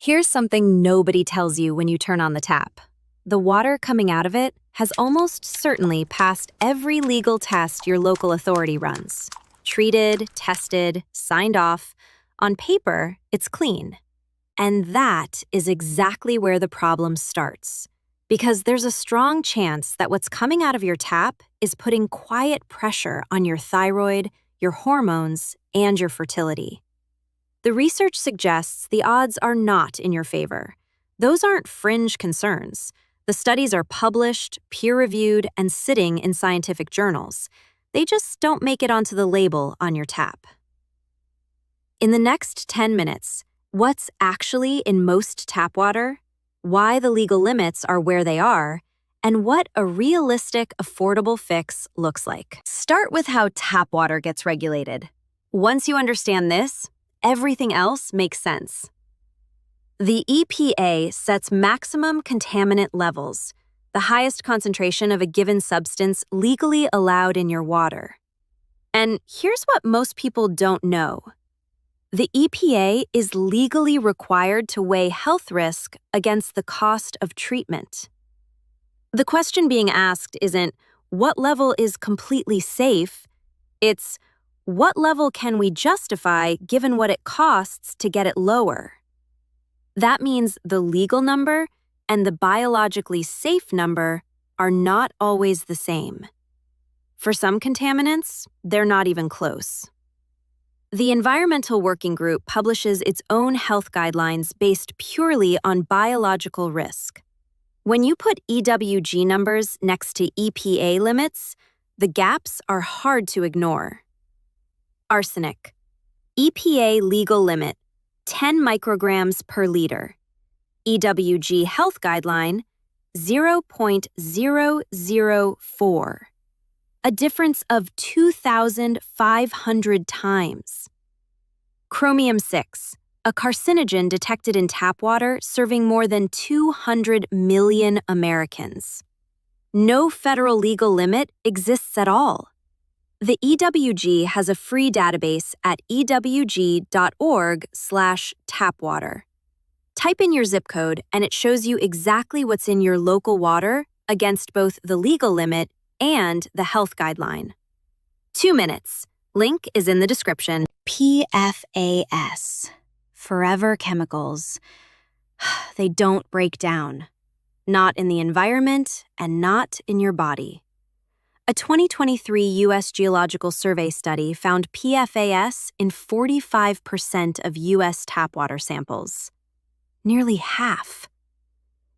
Here's something nobody tells you when you turn on the tap. The water coming out of it has almost certainly passed every legal test your local authority runs. Treated, tested, signed off. On paper, it's clean. And that is exactly where the problem starts. Because there's a strong chance that what's coming out of your tap is putting quiet pressure on your thyroid, your hormones, and your fertility. The research suggests the odds are not in your favor. Those aren't fringe concerns. The studies are published, peer-reviewed, and sitting in scientific journals. They just don't make it onto the label on your tap. In the next 10 minutes, what's actually in most tap water, why the legal limits are where they are, and what a realistic, affordable fix looks like. Start with how tap water gets regulated. Once you understand this, everything else makes sense. The EPA sets maximum contaminant levels, the highest concentration of a given substance legally allowed in your water. And here's what most people don't know. The EPA is legally required to weigh health risk against the cost of treatment. The question being asked isn't, what level is completely safe? It's, what level can we justify given what it costs to get it lower? That means the legal number and the biologically safe number are not always the same. For some contaminants, they're not even close. The Environmental Working Group publishes its own health guidelines based purely on biological risk. When you put EWG numbers next to EPA limits, the gaps are hard to ignore. Arsenic. EPA legal limit, 10 micrograms per liter. EWG health guideline, 0.004. A difference of 2,500 times. Chromium-6, a carcinogen detected in tap water serving more than 200 million Americans. No federal legal limit exists at all. The EWG has a free database at ewg.org/tapwater. Type in your zip code and it shows you exactly what's in your local water against both the legal limit and the health guideline. 2 minutes. Link is in the description. PFAS. Forever chemicals. They don't break down. Not in the environment and not in your body. A 2023 U.S. Geological Survey study found PFAS in 45% of U.S. tap water samples. Nearly half.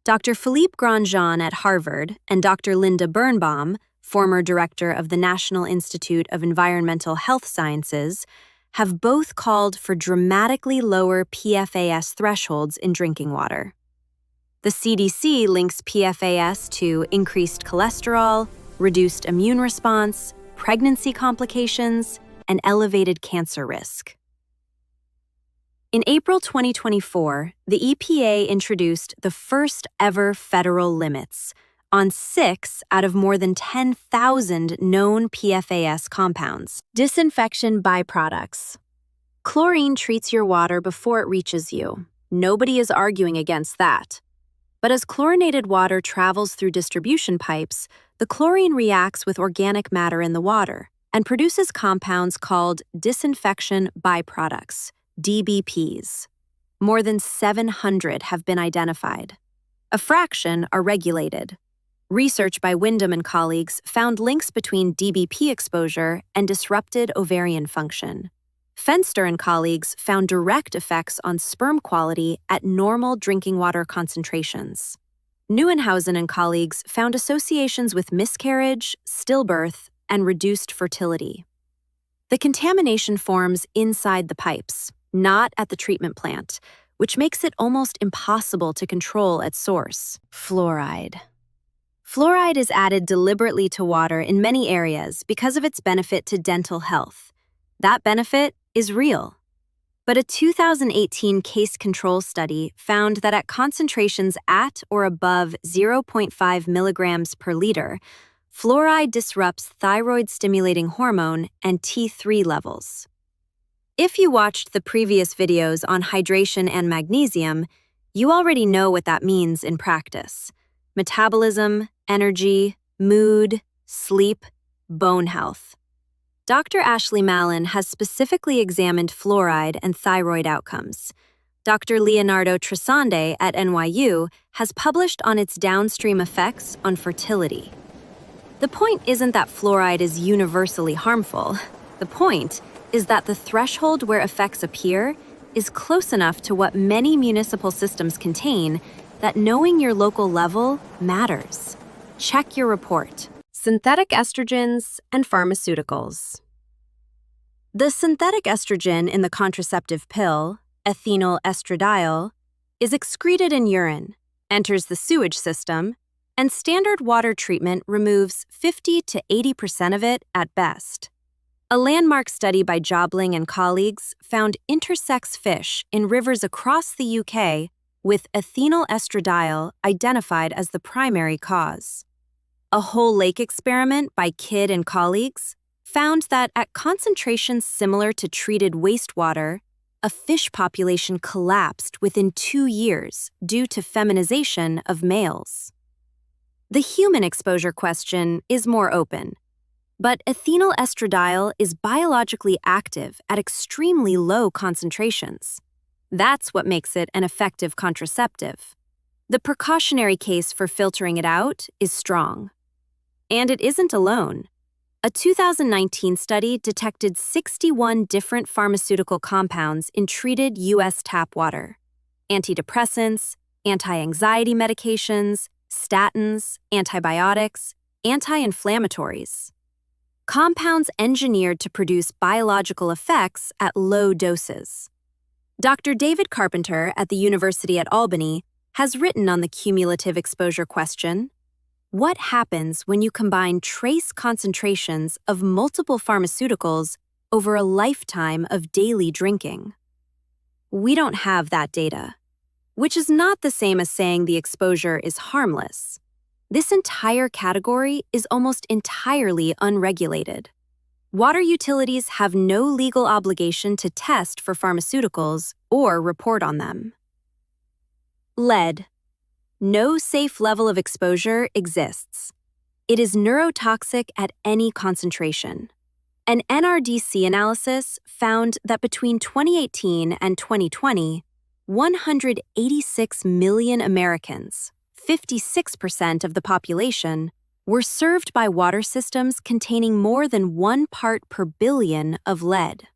Dr. Philippe Grandjean at Harvard and Dr. Linda Birnbaum, former director of the National Institute of Environmental Health Sciences, have both called for dramatically lower PFAS thresholds in drinking water. The CDC links PFAS to increased cholesterol, reduced immune response, pregnancy complications, and elevated cancer risk. In April 2024, the EPA introduced the first ever federal limits on 6 out of more than 10,000 known PFAS compounds. Disinfection byproducts. Chlorine treats your water before it reaches you. Nobody is arguing against that. But as chlorinated water travels through distribution pipes, the chlorine reacts with organic matter in the water and produces compounds called disinfection byproducts, DBPs. More than 700 have been identified. A fraction are regulated. Research by Wyndham and colleagues found links between DBP exposure and disrupted ovarian function. Fenster and colleagues found direct effects on sperm quality at normal drinking water concentrations. Neuenhausen and colleagues found associations with miscarriage, stillbirth, and reduced fertility. The contamination forms inside the pipes, not at the treatment plant, which makes it almost impossible to control at source. Fluoride. Fluoride is added deliberately to water in many areas because of its benefit to dental health. That benefit is real. But a 2018 case control study found that at concentrations at or above 0.5 milligrams per liter, fluoride disrupts thyroid-stimulating hormone and T3 levels. If you watched the previous videos on hydration and magnesium, You already know what that means in practice: metabolism, energy, mood, sleep, bone health. Dr. Ashley Mallon has specifically examined fluoride and thyroid outcomes. Dr. Leonardo Trisande at NYU has published on its downstream effects on fertility. The point isn't that fluoride is universally harmful. The point is that the threshold where effects appear is close enough to what many municipal systems contain that knowing your local level matters. Check your report. Synthetic estrogens and pharmaceuticals. The synthetic estrogen in the contraceptive pill, ethinyl estradiol, is excreted in urine, enters the sewage system, and standard water treatment removes 50 to 80% of it at best. A landmark study by Jobling and colleagues found intersex fish in rivers across the UK with ethinyl estradiol identified as the primary cause. A whole lake experiment by Kidd and colleagues found that at concentrations similar to treated wastewater, a fish population collapsed within 2 years due to feminization of males. The human exposure question is more open, but ethinyl estradiol is biologically active at extremely low concentrations. That's what makes it an effective contraceptive. The precautionary case for filtering it out is strong. And it isn't alone. A 2019 study detected 61 different pharmaceutical compounds in treated U.S. tap water: antidepressants, anti-anxiety medications, statins, antibiotics, anti-inflammatories. Compounds engineered to produce biological effects at low doses. Dr. David Carpenter at the University at Albany has written on the cumulative exposure question: what happens when you combine trace concentrations of multiple pharmaceuticals over a lifetime of daily drinking? We don't have that data, which is not the same as saying the exposure is harmless. This entire category is almost entirely unregulated. Water utilities have no legal obligation to test for pharmaceuticals or report on them. Lead. No safe level of exposure exists. It is neurotoxic at any concentration. An NRDC analysis found that between 2018 and 2020, 186 million Americans, 56% of the population, were served by water systems containing more than 1 part per billion of lead.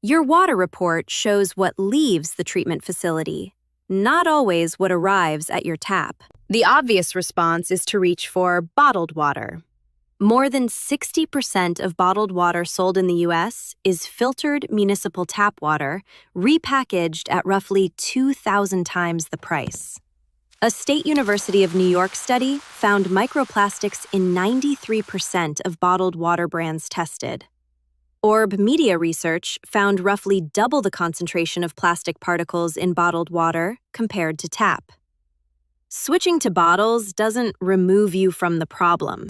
Your water report shows what leaves the treatment facility, not always what arrives at your tap. The obvious response is to reach for bottled water. More than 60% of bottled water sold in the U.S. is filtered municipal tap water, repackaged at roughly 2,000 times the price. A State University of New York study found microplastics in 93% of bottled water brands tested. Orb Media Research found roughly double the concentration of plastic particles in bottled water compared to tap. Switching to bottles doesn't remove you from the problem.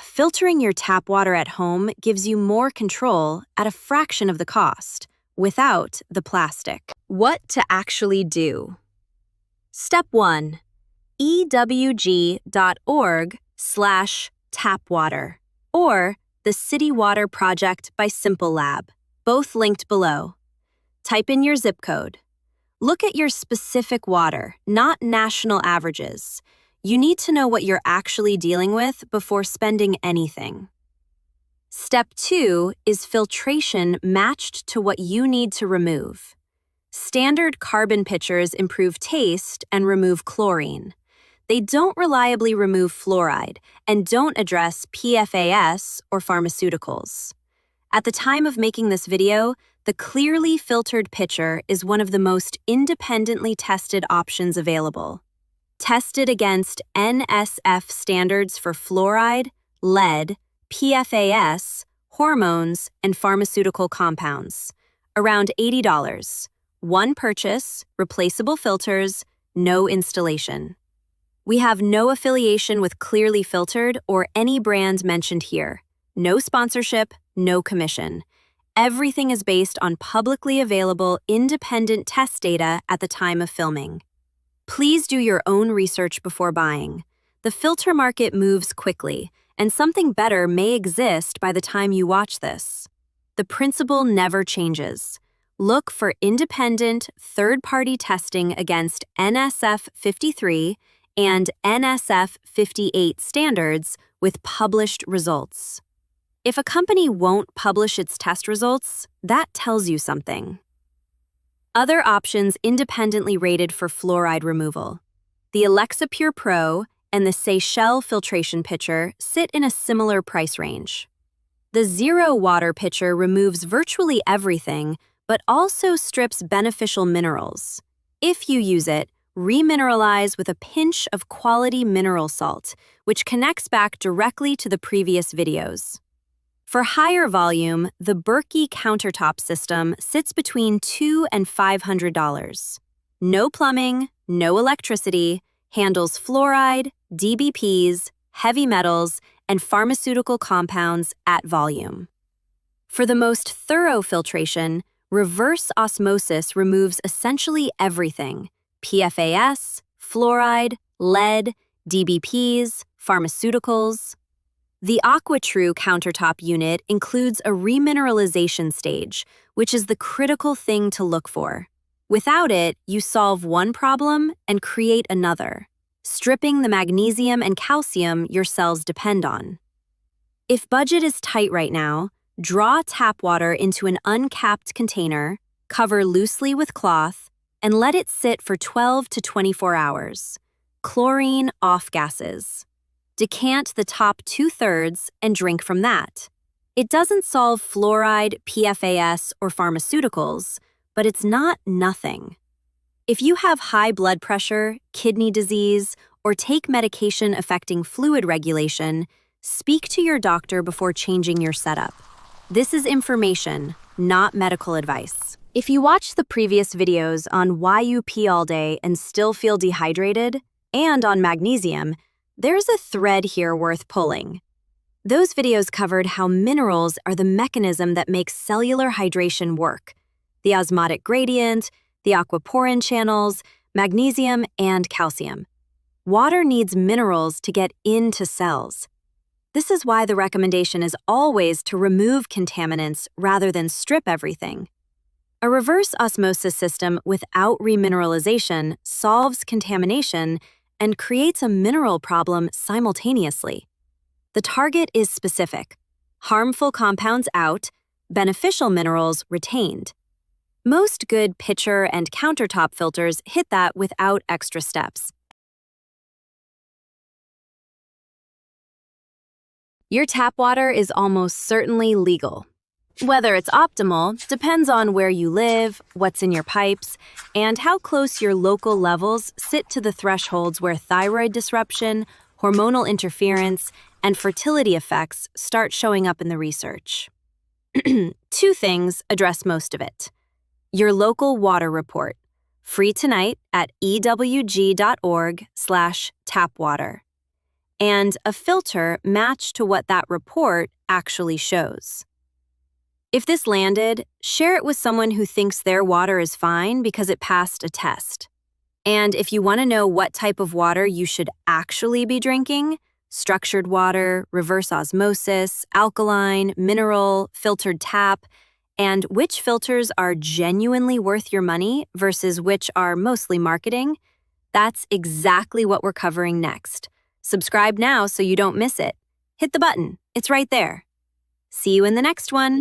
Filtering your tap water at home gives you more control at a fraction of the cost, without the plastic. What to actually do? Step 1. ewg.org/tapwater, or the City Water Project by Simple Lab, both linked below. Type in your zip code. Look at your specific water, not national averages. You need to know what you're actually dealing with before spending anything. Step 2 is filtration matched to what you need to remove. Standard carbon pitchers improve taste and remove chlorine. They don't reliably remove fluoride and don't address PFAS or pharmaceuticals. At the time of making this video, the clearly filtered pitcher is one of the most independently tested options available. Tested against NSF standards for fluoride, lead, PFAS, hormones, and pharmaceutical compounds. Around $80. One purchase, replaceable filters, no installation. We have no affiliation with Clearly Filtered or any brand mentioned here. No sponsorship, no commission. Everything is based on publicly available independent test data at the time of filming. Please do your own research before buying. The filter market moves quickly, and something better may exist by the time you watch this. The principle never changes. Look for independent, third-party testing against NSF 53 and NSF 58 standards with published results. If a company won't publish its test results, that tells you something. Other options independently rated for fluoride removal. The Alexa Pure Pro and the Seychelles filtration pitcher sit in a similar price range. The Zero Water pitcher removes virtually everything, but also strips beneficial minerals. If you use it, remineralize with a pinch of quality mineral salt, which connects back directly to the previous videos. For higher volume, the Berkey countertop system sits between $200 and $500. No plumbing, no electricity, handles fluoride, DBPs, heavy metals, and pharmaceutical compounds at volume. For the most thorough filtration, reverse osmosis removes essentially everything: PFAS, fluoride, lead, DBPs, pharmaceuticals. The AquaTrue countertop unit includes a remineralization stage, which is the critical thing to look for. Without it, you solve one problem and create another, stripping the magnesium and calcium your cells depend on. If budget is tight right now, draw tap water into an uncapped container, cover loosely with cloth, and let it sit for 12 to 24 hours. Chlorine off gases. Decant the top 2/3 and drink from that. It doesn't solve fluoride, PFAS, or pharmaceuticals, but it's not nothing. If you have high blood pressure, kidney disease, or take medication affecting fluid regulation, speak to your doctor before changing your setup. This is information, not medical advice. If you watch the previous videos on why you pee all day and still feel dehydrated, and on magnesium, there's a thread here worth pulling. Those videos covered how minerals are the mechanism that makes cellular hydration work: the osmotic gradient, the aquaporin channels, magnesium, and calcium. Water needs minerals to get into cells. This is why the recommendation is always to remove contaminants rather than strip everything. A reverse osmosis system without remineralization solves contamination and creates a mineral problem simultaneously. The target is specific: harmful compounds out, beneficial minerals retained. Most good pitcher and countertop filters hit that without extra steps. Your tap water is almost certainly legal. Whether it's optimal depends on where you live, what's in your pipes, and how close your local levels sit to the thresholds where thyroid disruption, hormonal interference, and fertility effects start showing up in the research. Two things address most of it. Your local water report, free tonight at ewg.org/tapwater, and a filter matched to what that report actually shows. If this landed, share it with someone who thinks their water is fine because it passed a test. And if you want to know what type of water you should actually be drinking, structured water, reverse osmosis, alkaline, mineral, filtered tap, and which filters are genuinely worth your money versus which are mostly marketing, that's exactly what we're covering next. Subscribe now so you don't miss it. Hit the button, it's right there. See you in the next one.